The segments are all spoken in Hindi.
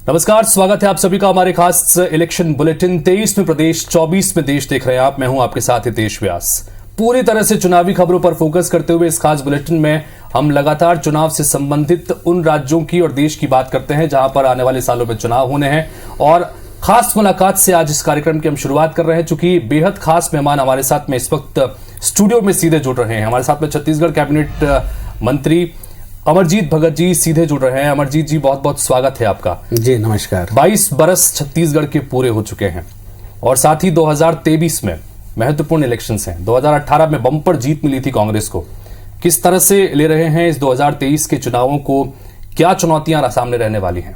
नमस्कार, स्वागत है आप सभी का हमारे खास इलेक्शन बुलेटिन 23 में प्रदेश 24 में देश देख रहे हैं आप। मैं हूं आपके साथ हितेश व्यास। पूरी तरह से चुनावी खबरों पर फोकस करते हुए इस खास बुलेटिन में हम लगातार चुनाव से संबंधित उन राज्यों की और देश की बात करते हैं जहां पर आने वाले सालों में चुनाव होने हैं। और खास मुलाकात से आज इस कार्यक्रम की हम शुरुआत कर रहे हैं, चूंकि बेहद खास मेहमान हमारे साथ में इस वक्त स्टूडियो में सीधे जुड़ रहे हैं। हमारे साथ में छत्तीसगढ़ कैबिनेट मंत्री अमरजीत भगत जी सीधे जुड़ रहे हैं। अमरजीत जी, बहुत बहुत स्वागत है आपका। जी नमस्कार। 22 बरस छत्तीसगढ़ के पूरे हो चुके हैं और साथ ही 2023 में महत्वपूर्ण इलेक्शंस हैं। 2018 में बम्पर जीत मिली थी कांग्रेस को। किस तरह से ले रहे हैं इस 2023 के चुनावों को, क्या चुनौतियां सामने रहने वाली हैं?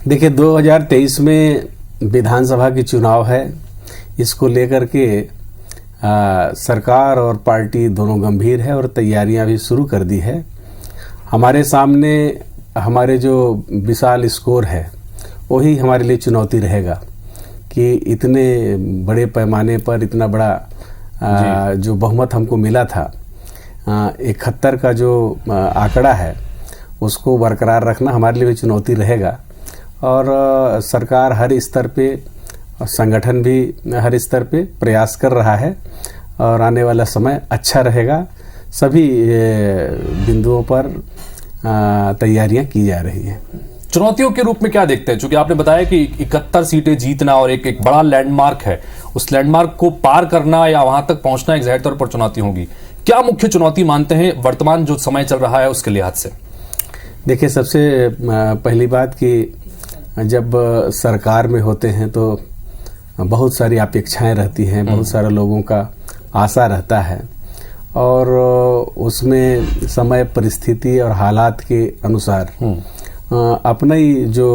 देखिए, 2023 में विधानसभा की चुनाव है। इसको लेकर के सरकार और पार्टी दोनों गंभीर है और तैयारियां भी शुरू कर दी है। हमारे सामने हमारे जो विशाल स्कोर है वही हमारे लिए चुनौती रहेगा कि इतने बड़े पैमाने पर इतना बड़ा जो बहुमत हमको मिला था, 71 का जो आंकड़ा है उसको बरकरार रखना हमारे लिए भी चुनौती रहेगा। और सरकार हर स्तर पे, संगठन भी हर स्तर पे प्रयास कर रहा है और आने वाला समय अच्छा रहेगा। सभी बिंदुओं पर तैयारियां की जा रही हैं। चुनौतियों के रूप में क्या देखते हैं? चूंकि आपने बताया कि 71 सीटें जीतना और एक बड़ा लैंडमार्क है, उस लैंडमार्क को पार करना या वहां तक पहुंचना एक जाहिर तौर पर चुनौती होगी। क्या मुख्य चुनौती मानते हैं वर्तमान जो समय चल रहा है उसके लिहाज से? देखिए, सबसे पहली बात कि जब सरकार में होते हैं तो बहुत सारी अपेक्षाएं रहती हैं, बहुत सारे लोगों का आशा रहता है और उसमें समय, परिस्थिति और हालात के अनुसार अपना ही जो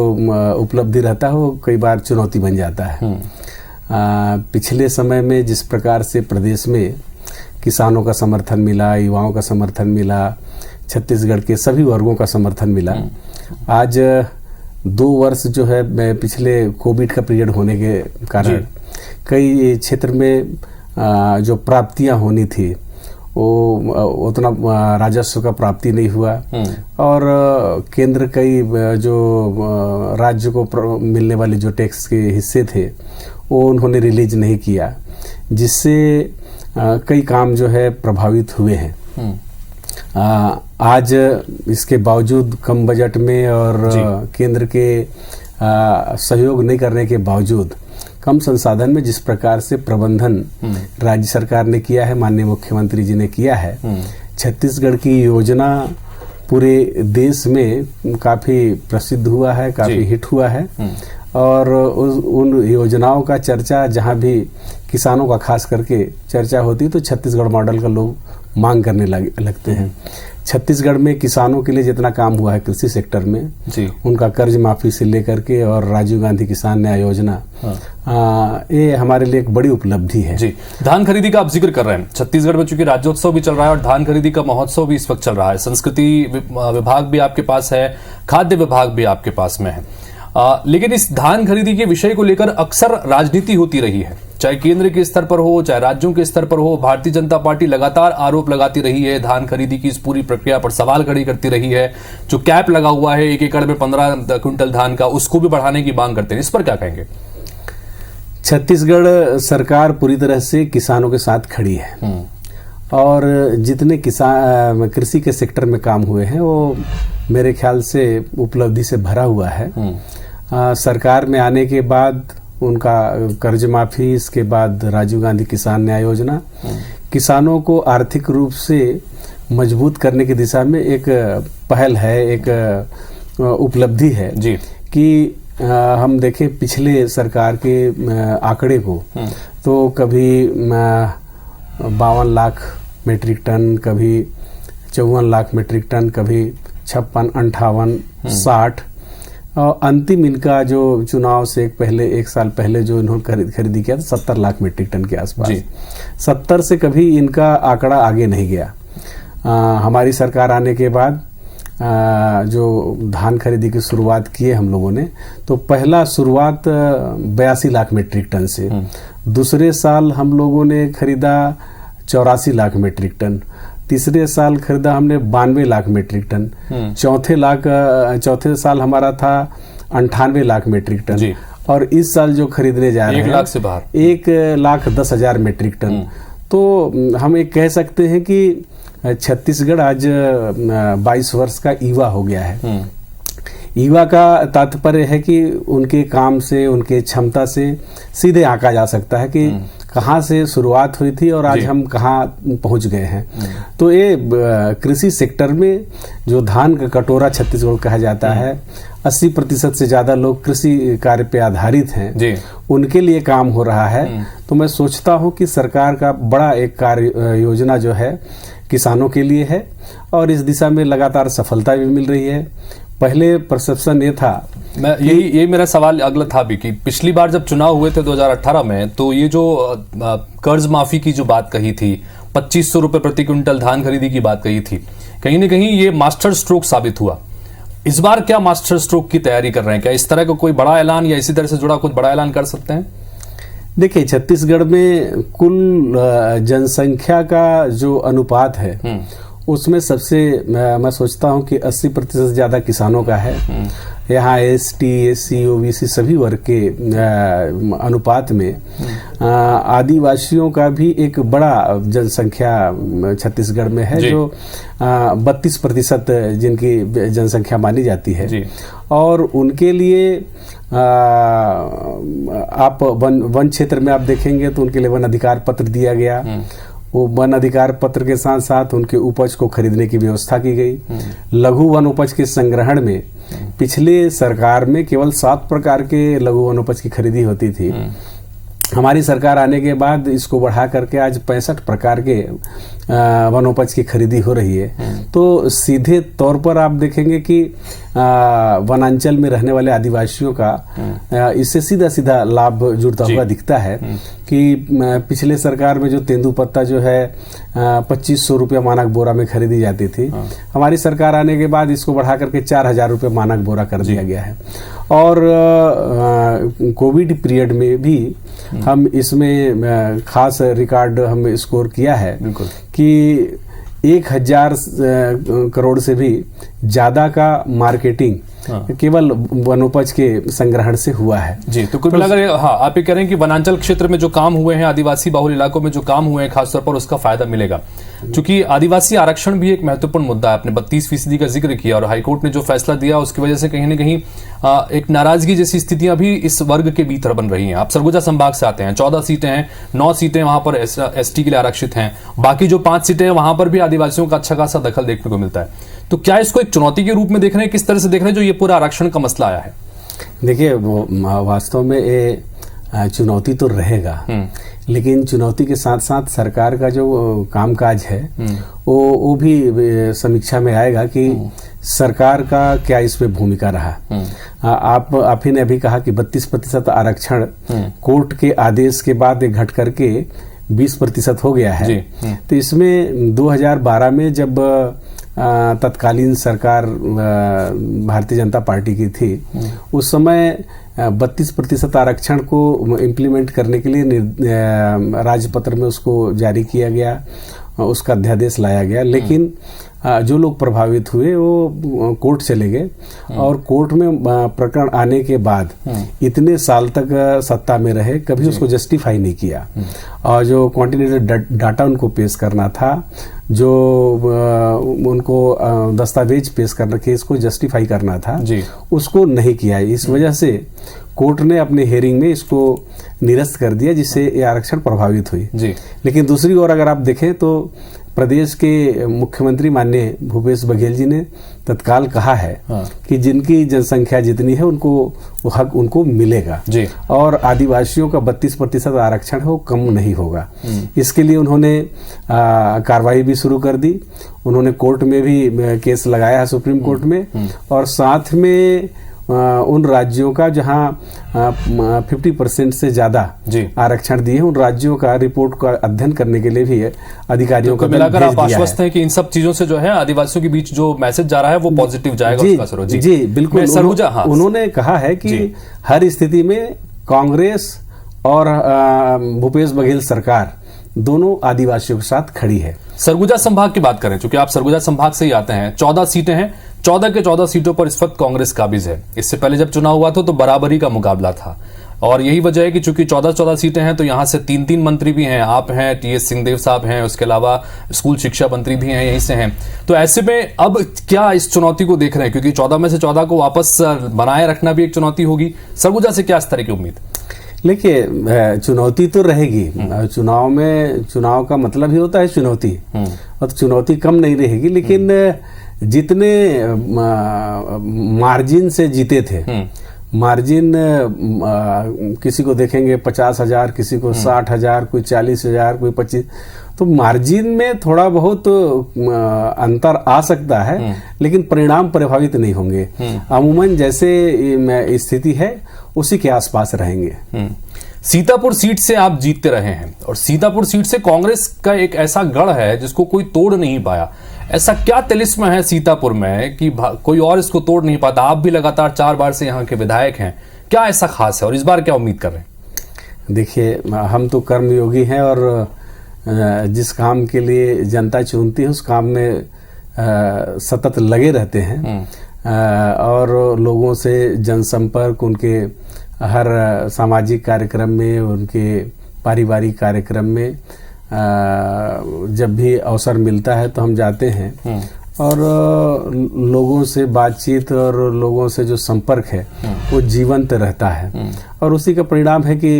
उपलब्धि रहता है वो कई बार चुनौती बन जाता है। पिछले समय में जिस प्रकार से प्रदेश में किसानों का समर्थन मिला, युवाओं का समर्थन मिला, छत्तीसगढ़ के सभी वर्गों का समर्थन मिला, आज 2 वर्ष जो है पिछले कोविड का पीरियड होने के कारण कई क्षेत्र में जो प्राप्तियां होनी थी वो उतना राजस्व का प्राप्ति नहीं हुआ और केंद्र कई जो राज्य को मिलने वाले जो टैक्स के हिस्से थे वो उन्होंने रिलीज नहीं किया, जिससे कई काम जो है प्रभावित हुए हैं। आज इसके बावजूद कम बजट में और केंद्र के सहयोग नहीं करने के बावजूद कम संसाधन में जिस प्रकार से प्रबंधन राज्य सरकार ने किया है, माननीय मुख्यमंत्री जी ने किया है, छत्तीसगढ़ की योजना पूरे देश में काफी प्रसिद्ध हुआ है, काफी हिट हुआ है। और उन योजनाओं का चर्चा जहां भी किसानों का खास करके चर्चा होती है तो छत्तीसगढ़ मॉडल का लोग मांग करने लगते हैं। छत्तीसगढ़ में किसानों के लिए जितना काम हुआ है कृषि सेक्टर में, उनका कर्ज माफी से लेकर के और राजीव गांधी किसान न्याय योजना, ये हमारे लिए एक बड़ी उपलब्धि है। जी, धान खरीदी का आप जिक्र कर रहे हैं। छत्तीसगढ़ में चूंकि राज्योत्सव भी चल रहा है और धान खरीदी का महोत्सव भी इस वक्त चल रहा है। संस्कृति विभाग भी आपके पास है, खाद्य विभाग भी आपके पास में है, लेकिन इस धान खरीदी के विषय को लेकर अक्सर राजनीति होती रही है, चाहे केंद्र के स्तर पर हो चाहे राज्यों के स्तर पर हो। भारतीय जनता पार्टी लगातार आरोप लगाती रही है, धान खरीदी की इस पूरी प्रक्रिया पर सवाल खड़ी करती रही है। जो कैप लगा हुआ है 1 एकड़ में 15 क्विंटल धान का, उसको भी बढ़ाने की मांग करते हैं। इस पर क्या कहेंगे? छत्तीसगढ़ सरकार पूरी तरह से किसानों के साथ खड़ी है और जितने किसान कृषि के सेक्टर में काम हुए हैं वो मेरे ख्याल से उपलब्धि से भरा हुआ है। सरकार में आने के बाद उनका कर्ज माफी, इसके बाद राजीव गांधी किसान न्याय योजना किसानों को आर्थिक रूप से मजबूत करने की दिशा में एक पहल है, एक उपलब्धि है जी। कि हम देखें पिछले सरकार के आंकड़े को तो कभी 52 लाख मेट्रिक टन, कभी 54 लाख मेट्रिक टन, कभी 56, 58, 60 और अंतिम इनका जो चुनाव से एक साल पहले जो इन्होंने खरीदी किया था 70 लाख मेट्रिक टन के आसपास। 70 से कभी इनका आंकड़ा आगे नहीं गया। हमारी सरकार आने के बाद जो धान खरीदी की शुरुआत की है हम लोगों ने, तो पहला शुरुआत 82 लाख मेट्रिक टन से, दूसरे साल हम लोगों ने खरीदा 84 लाख मेट्रिक टन, तीसरे साल खरीदा हमने 92 लाख मेट्रिक टन, चौथे साल हमारा था 98 लाख मेट्रिक टन, जी। और इस साल जो खरीदने जा रहे हैं 1 लाख से बाहर, 1,10,000 मेट्रिक टन। तो हम एक कह सकते हैं कि छत्तीसगढ़ आज 22 वर्ष का युवा हो गया है। युवा का तात्पर्य है कि उनके काम से, उनके क्षमता से सीधे आंका जा सकता है कि कहाँ से शुरुआत हुई थी और आज हम कहाँ पहुंच गए हैं। तो ये कृषि सेक्टर में जो धान का कटोरा छत्तीसगढ़ कहा जाता है, 80% से ज्यादा लोग कृषि कार्य पे आधारित हैं जी। उनके लिए काम हो रहा है। तो मैं सोचता हूँ कि सरकार का बड़ा एक कार्य योजना जो है किसानों के लिए है और इस दिशा में लगातार सफलता भी मिल रही है। पहले परसेप्शन ये था, मैं यही मेरा सवाल अगला था भी कि पिछली बार जब चुनाव हुए थे 2018 में, तो ये जो कर्ज माफी की जो बात कही थी, 2500 रुपए प्रति क्विंटल धान खरीदी की बात कही थी, कहीं ना कहीं ये मास्टर स्ट्रोक साबित हुआ। इस बार क्या मास्टर स्ट्रोक की तैयारी कर रहे हैं? क्या इस तरह का कोई बड़ा ऐलान या इसी तरह से जुड़ा कुछ बड़ा ऐलान कर सकते हैं? देखिए, छत्तीसगढ़ में कुल जनसंख्या का जो अनुपात है उसमें सबसे मैं सोचता हूं कि 80% से ज्यादा किसानों का है। यहाँ ST, SC, OBC सभी वर्ग के अनुपात में आदिवासियों का भी एक बड़ा जनसंख्या छत्तीसगढ़ में है, जो 32% जिनकी जनसंख्या मानी जाती है। और उनके लिए आप वन क्षेत्र में आप देखेंगे तो उनके लिए वन अधिकार पत्र दिया गया। वो वन अधिकार पत्र के साथ साथ उनके उपज को खरीदने की व्यवस्था की गई। लघु वन उपज के संग्रहण में पिछले सरकार में केवल 7 प्रकार के लघु वन उपज की खरीदी होती थी। हमारी सरकार आने के बाद इसको बढ़ा करके आज 65 प्रकार के वनोपज की खरीदी हो रही है। तो सीधे तौर पर आप देखेंगे कि वनांचल में रहने वाले आदिवासियों का इससे सीधा सीधा लाभ जुड़ता हुआ दिखता है कि पिछले सरकार में जो तेंदुपत्ता जो है 2500 रुपया मानक बोरा में खरीदी जाती थी, हमारी सरकार आने के बाद इसको बढ़ा करके 4000 रुपये मानक बोरा कर दिया गया है। और कोविड पीरियड में भी हम इसमें खास रिकॉर्ड हम स्कोर किया है कि 1000 करोड़ से भी ज्यादा का मार्केटिंग केवल वनोपज के संग्रहण से हुआ है। जी, तो कुल मिलाकर आप ये कह रहे हैं कि वनांचल क्षेत्र में जो काम हुए हैं, आदिवासी बाहुल इलाकों में जो काम हुए हैं, खासतौर पर उसका फायदा मिलेगा। क्योंकि आदिवासी आरक्षण भी एक महत्वपूर्ण मुद्दा है। आपने 32% का जिक्र किया और हाईकोर्ट ने जो फैसला दिया उसकी वजह से कहीं ना कहीं एक नाराजगी जैसी स्थितियां भी इस वर्ग के भीतर बन रही हैं। आप सरगुजा संभाग से आते हैं, 14 सीटें हैं, 9 सीटें वहां पर ST के लिए आरक्षित हैं, बाकी जो 5 सीटें हैं वहां पर भी आदिवासियों का अच्छा खासा दखल देखने को मिलता है। तो क्या इसको एक चुनौती के रूप में देख रहे हैं? किस तरह से देख रहे हैं जो ये पूरा आरक्षण का मसला आया है? देखिए, वो वास्तव में ये चुनौती तो रहेगा, लेकिन चुनौती के साथ साथ सरकार का जो कामकाज है वो भी समीक्षा में आएगा कि सरकार का क्या इसमें भूमिका रहा। आप ही ने अभी कहा कि 32% आरक्षण कोर्ट के आदेश के बाद घट करके 20% हो गया है। तो इसमें 2012 में जब तत्कालीन सरकार भारतीय जनता पार्टी की थी, उस समय 32% आरक्षण को इम्प्लीमेंट करने के लिए राजपत्र में उसको जारी किया गया, उसका अध्यादेश लाया गया। लेकिन जो लोग प्रभावित हुए वो कोर्ट चले गए और कोर्ट में प्रकरण आने के बाद इतने साल तक सत्ता में रहे, कभी उसको जस्टिफाई नहीं किया। और जो क्वांटिटेटिव डाटा उनको पेश करना था, जो उनको दस्तावेज पेश करना के इसको जस्टिफाई करना था, उसको नहीं किया। इस वजह से कोर्ट ने अपने हेयरिंग में इसको निरस्त कर दिया, जिससे ये आरक्षण प्रभावित हुई। लेकिन दूसरी ओर अगर आप देखें तो प्रदेश के मुख्यमंत्री माननीय भूपेश बघेल जी ने तत्काल कहा है कि जिनकी जनसंख्या जितनी है उनको वो हक उनको मिलेगा और आदिवासियों का 32% आरक्षण है वो कम नहीं होगा। इसके लिए उन्होंने कार्रवाई भी शुरू कर दी। उन्होंने कोर्ट में भी केस लगाया है, सुप्रीम कोर्ट में, और साथ में उन राज्यों का जहां 50% से ज्यादा आरक्षण दिए, उन राज्यों का रिपोर्ट का अध्ययन करने के लिए भी अधिकारियों को मिलाकर आप आश्वस्त हैं कि इन सब चीजों से जो है आदिवासियों के बीच जो मैसेज जा रहा है वो पॉजिटिव जाएगा? जी बिल्कुल। उन्होंने कहा है कि हर स्थिति में कांग्रेस और भूपेश बघेल सरकार दोनों आदिवासियों के साथ खड़ी है। सरगुजा संभाग की बात करें, चूंकि आप सरगुजा संभाग से ही आते हैं, 14 सीटें हैं, 14 के 14 सीटों पर इस वक्त कांग्रेस काबिज है। इससे पहले जब चुनाव हुआ था तो बराबरी का मुकाबला था और यही वजह है कि चूंकि 14 सीटें हैं तो यहां से 3 मंत्री भी हैं, आप हैं, टीएस सिंहदेव साहब हैं, उसके अलावा स्कूल शिक्षा मंत्री भी हैं, यहीं से हैं। तो ऐसे में अब क्या इस चुनौती को देख रहे हैं, क्योंकि 14 में से 14 को वापस बनाए रखना भी एक चुनौती होगी। सरगुजा से क्या इस तरह की उम्मीद? देखिए, चुनौती तो रहेगी। चुनाव में, चुनाव का मतलब ही होता है चुनौती, और चुनौती कम नहीं रहेगी। लेकिन जितने मार्जिन से जीते थे, मार्जिन किसी को देखेंगे 50,000, किसी को 60,000, कोई 40,000, कोई 25, तो मार्जिन में थोड़ा बहुत अंतर आ सकता है, लेकिन परिणाम प्रभावित नहीं होंगे। अमूमन जैसे स्थिति है उसी के आसपास रहेंगे। सीतापुर सीट से आप जीतते रहे हैं और सीतापुर सीट से कांग्रेस का एक ऐसा गढ़ है जिसको कोई तोड़ नहीं पाया। ऐसा क्या तिलिस्म है सीतापुर में कि कोई और इसको तोड़ नहीं पाता? आप भी लगातार 4 बार से यहाँ के विधायक हैं, क्या ऐसा खास है और इस बार क्या उम्मीद कर रहे हैं? देखिए, हम तो कर्मयोगी हैं और जिस काम के लिए जनता चुनती है उस काम में सतत लगे रहते हैं। और लोगों से जनसंपर्क, उनके हर सामाजिक कार्यक्रम में, उनके पारिवारिक कार्यक्रम में जब भी अवसर मिलता है तो हम जाते हैं और लोगों से बातचीत और लोगों से जो संपर्क है वो जीवंत रहता है। और उसी का परिणाम है कि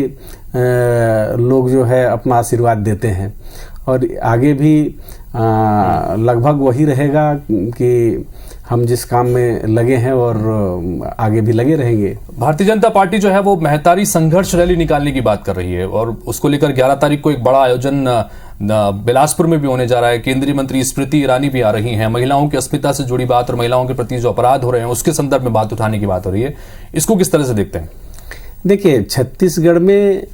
लोग जो है अपना आशीर्वाद देते हैं और आगे भी लगभग वही रहेगा कि हम जिस काम में लगे हैं और आगे भी लगे रहेंगे। भारतीय जनता पार्टी जो है वो महतारी संघर्ष रैली निकालने की बात कर रही है और उसको लेकर 11 तारीख को एक बड़ा आयोजन बिलासपुर में भी होने जा रहा है। केंद्रीय मंत्री स्मृति ईरानी भी आ रही हैं। महिलाओं की अस्मिता से जुड़ी बात और महिलाओं के प्रति जो अपराध हो रहे हैं उसके संदर्भ में बात उठाने की बात हो रही है। इसको किस तरह से देखते हैं? देखिए, छत्तीसगढ़ में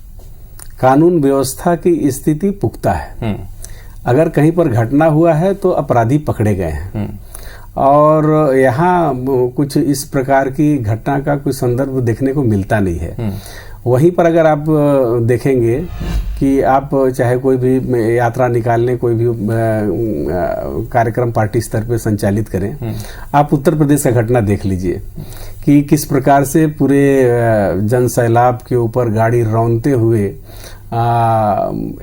कानून व्यवस्था की स्थिति पुख्ता है। अगर कहीं पर घटना हुआ है तो अपराधी पकड़े गए हैं और यहाँ कुछ इस प्रकार की घटना का कोई संदर्भ देखने को मिलता नहीं है। वहीं पर अगर आप देखेंगे कि आप चाहे कोई भी यात्रा निकालने, कोई भी कार्यक्रम पार्टी स्तर पे संचालित करें, आप उत्तर प्रदेश का घटना देख लीजिए कि किस प्रकार से पूरे जन सैलाब के ऊपर गाड़ी रौंदते हुए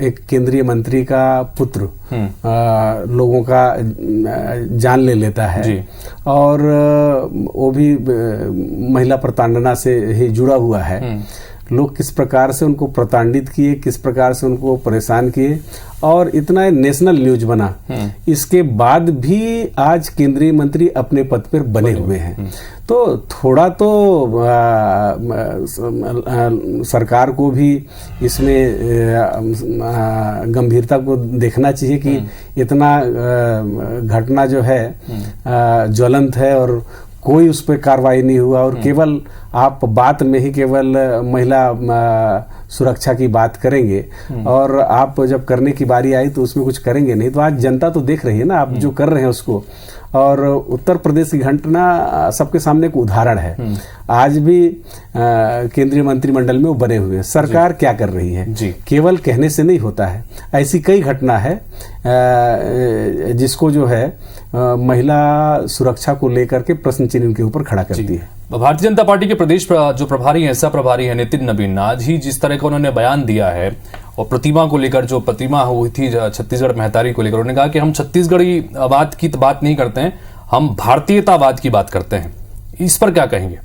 एक केंद्रीय मंत्री का पुत्र लोगों का जान ले लेता है और वो भी महिला प्रताड़ना से ही जुड़ा हुआ है। लोग किस प्रकार से उनको प्रताड़ित किए, किस प्रकार से उनको परेशान किए और इतना नेशनल न्यूज बना। इसके बाद भी आज केंद्रीय मंत्री अपने पद पर बने हुए हैं। तो थोड़ा तो सरकार को भी इसमें गंभीरता को देखना चाहिए कि इतना घटना जो है ज्वलंत है और कोई उस पर कार्रवाई नहीं हुआ और केवल आप बात में ही केवल महिला सुरक्षा की बात करेंगे और आप जब करने की बारी आई तो उसमें कुछ करेंगे नहीं। तो आज जनता तो देख रही है ना आप जो कर रहे हैं उसको। और उत्तर प्रदेश की घटना सबके सामने एक उदाहरण है। आज भी केंद्रीय मंत्रिमंडल में वो बने हुए हैं। सरकार क्या कर रही है केवल कहने से नहीं होता है। ऐसी कई घटना है जिसको जो है महिला सुरक्षा को लेकर के प्रश्न चिन्ह उनके ऊपर खड़ा करती है। भारतीय जनता पार्टी के प्रदेश जो प्रभारी हैं, सह प्रभारी है नितिन नवीन, आज ही जिस तरह का उन्होंने बयान दिया है और प्रतिमा को लेकर, जो प्रतिमा हुई थी छत्तीसगढ़ महतारी को लेकर, उन्होंने कहा कि हम छत्तीसगढ़ीवाद की बात नहीं करते हैं, हम भारतीयतावाद की बात करते हैं। इस पर क्या कहेंगे?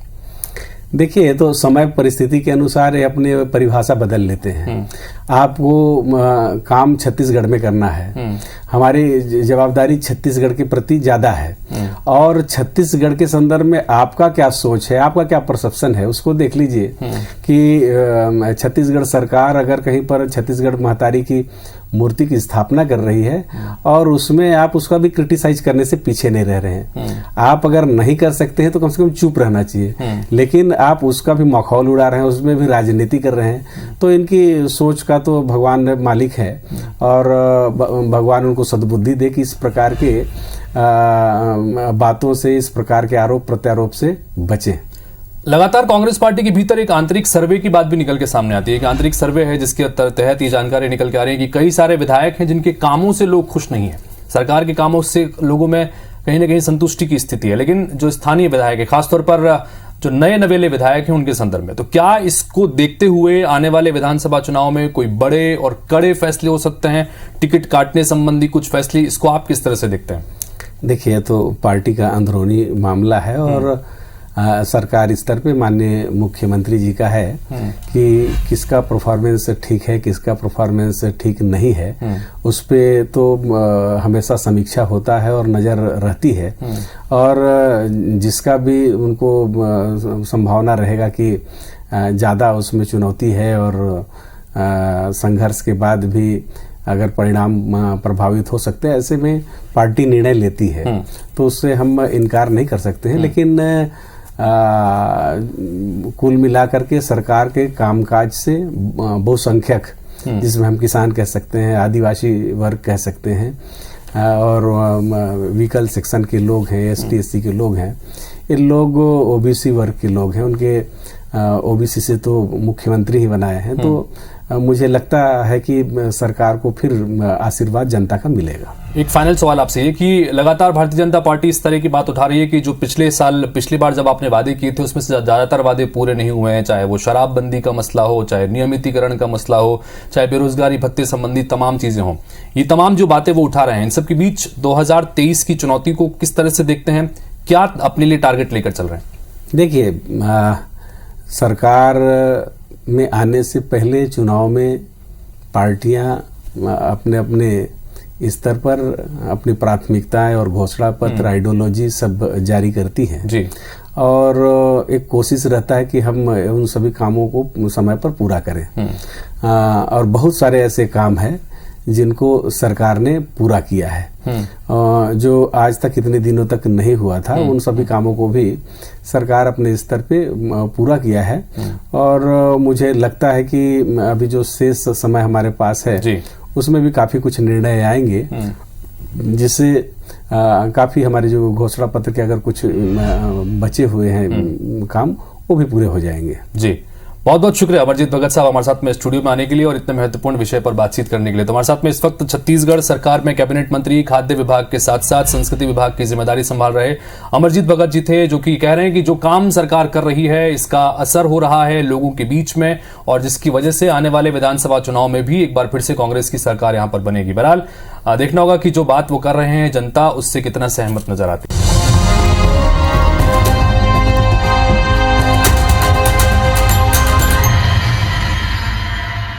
देखिए, तो समय परिस्थिति के अनुसार अपने परिभाषा बदल लेते हैं। आपको काम छत्तीसगढ़ में करना है, हमारी जवाबदारी छत्तीसगढ़ के प्रति ज्यादा है और छत्तीसगढ़ के संदर्भ में आपका क्या सोच है, आपका क्या परसेप्शन है, उसको देख लीजिए कि छत्तीसगढ़ सरकार अगर कहीं पर छत्तीसगढ़ महतारी की मूर्ति की स्थापना कर रही है और उसमें आप उसका भी क्रिटिसाइज करने से पीछे नहीं रह रहे हैं। आप अगर नहीं कर सकते हैं तो कम से कम चुप रहना चाहिए, लेकिन आप उसका भी मखौल उड़ा रहे हैं, उसमें भी राजनीति कर रहे हैं। तो इनकी सोच का तो भगवान मालिक है और भगवान उनको सद्बुद्धि दे कि इस प्रकार के बातों से, इस प्रकार के आरोप प्रत्यारोप से बचें। लगातार कांग्रेस पार्टी के भीतर एक आंतरिक सर्वे की बात भी निकल के सामने आती है। एक आंतरिक सर्वे है जिसके तहत ये जानकारी निकल के आ रही है कि कई सारे विधायक हैं जिनके कामों से लोग खुश नहीं है। सरकार के कामों से लोगों में कहीं ना कहीं संतुष्टि की स्थिति है, लेकिन जो स्थानीय विधायक है, खासतौर पर जो नए नवेले विधायक हैं उनके संदर्भ में, तो क्या इसको देखते हुए आने वाले विधानसभा चुनाव में कोई बड़े और कड़े फैसले हो सकते हैं? टिकट काटने संबंधी कुछ फैसले, इसको आप किस तरह से देखते हैं? देखिए, तो पार्टी का अंदरूनी मामला है और सरकार स्तर पे माननीय मुख्यमंत्री जी का है कि किसका परफॉर्मेंस ठीक है, किसका परफॉर्मेंस ठीक नहीं है, उस पे तो हमेशा समीक्षा होता है और नज़र रहती है। और जिसका भी उनको संभावना रहेगा कि ज़्यादा उसमें चुनौती है और संघर्ष के बाद भी अगर परिणाम प्रभावित हो सकते हैं, ऐसे में पार्टी निर्णय लेती है, तो उससे हम इनकार नहीं कर सकते हैं। लेकिन कुल मिलाकर के सरकार के कामकाज से बहुसंख्यक, जिसमें हम किसान कह सकते हैं, आदिवासी वर्ग कह सकते हैं, और विकल सेक्शन के लोग हैं, ST SC के लोग हैं, ये लोग OBC वर्ग के लोग हैं, उनके OBC से तो मुख्यमंत्री ही बनाए हैं, तो मुझे लगता है कि सरकार को फिर आशीर्वाद जनता का मिलेगा। एक फाइनल सवाल आपसे ये कि लगातार भारतीय जनता पार्टी इस तरह की बात उठा रही है कि जो पिछली बार जब आपने वादे किए थे उसमें से ज्यादातर वादे पूरे नहीं हुए हैं, चाहे वो शराबबंदी का मसला हो, चाहे नियमितीकरण का मसला हो, चाहे बेरोजगारी भत्ते संबंधी तमाम चीजें हों, ये तमाम जो बातें वो उठा रहे हैं, इन सबके बीच 2023 की चुनौती को किस तरह से देखते हैं? क्या अपने लिए टारगेट लेकर चल रहे हैं? देखिए, सरकार में आने से पहले चुनाव में पार्टियां अपने अपने स्तर पर अपनी प्राथमिकताएं और घोषणा पत्र, आइडियोलॉजी सब जारी करती हैं जी। और एक कोशिश रहता है कि हम उन सभी कामों को समय पर पूरा करें। और बहुत सारे ऐसे काम हैं जिनको सरकार ने पूरा किया है, जो आज तक इतने दिनों तक नहीं हुआ था, उन सभी कामों को भी सरकार अपने स्तर पे पूरा किया है। और मुझे लगता है कि अभी जो शेष समय हमारे पास है उसमें भी काफी कुछ निर्णय आएंगे, जिससे काफी हमारे जो घोषणा पत्र के अगर कुछ बचे हुए हैं काम, वो भी पूरे हो जाएंगे। जी, बहुत बहुत शुक्रिया अमरजीत भगत साहब हमारे साथ में स्टूडियो में आने के लिए और इतने महत्वपूर्ण विषय पर बातचीत करने के लिए। तो हमारे साथ में इस वक्त छत्तीसगढ़ सरकार में कैबिनेट मंत्री, खाद्य विभाग के साथ साथ संस्कृति विभाग की जिम्मेदारी संभाल रहे अमरजीत भगत जी थे, जो कि कह रहे हैं कि जो काम सरकार कर रही है इसका असर हो रहा है लोगों के बीच में, और जिसकी वजह से आने वाले विधानसभा चुनाव में भी एक बार फिर से कांग्रेस की सरकार यहां पर बनेगी। बहरहाल देखना होगा कि जो बात वो कर रहे हैं जनता उससे कितना सहमत नजर आती है।